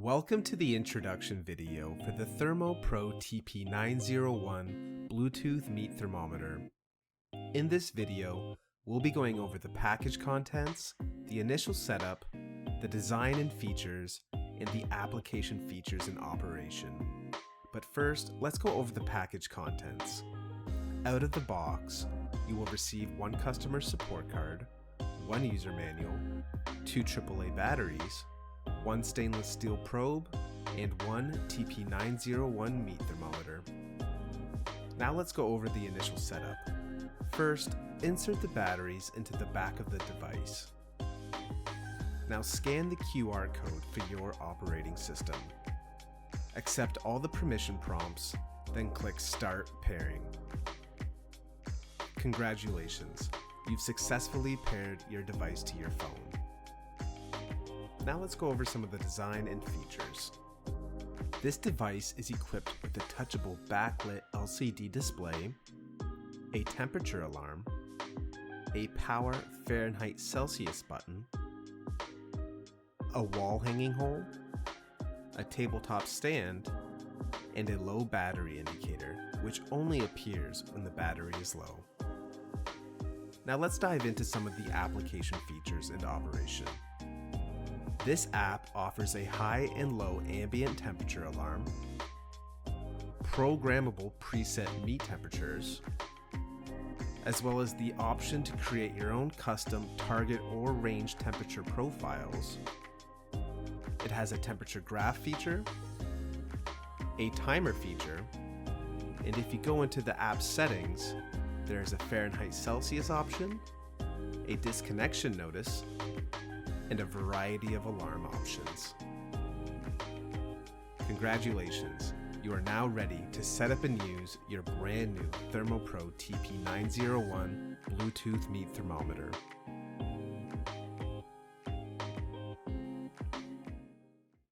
Welcome to the introduction video for the ThermoPro TP901 Bluetooth meat thermometer. In this video, we'll be going over the package contents, the initial setup, the design and features, and the application features in operation. But first, let's go over the package contents. Out of the box, you will receive one customer support card, one user manual, two AAA batteries, one stainless steel probe, and one TP901 meat thermometer. Now let's go over the initial setup. First, insert the batteries into the back of the device. Now scan the QR code for your operating system. Accept all the permission prompts, then click Start Pairing. Congratulations, you've successfully paired your device to your phone. Now let's go over some of the design and features. This device is equipped with a touchable backlit LCD display, a temperature alarm, a power Fahrenheit Celsius button, a wall hanging hole, a tabletop stand, and a low battery indicator, which only appears when the battery is low. Now let's dive into some of the application features and operation. This app offers a high and low ambient temperature alarm, programmable preset meat temperatures, as well as the option to create your own custom target or range temperature profiles. It has a temperature graph feature, a timer feature, and if you go into the app settings, there's a Fahrenheit Celsius option, a disconnection notice, and a variety of alarm options. Congratulations, you are now ready to set up and use your brand new ThermoPro TP901 Bluetooth meat thermometer.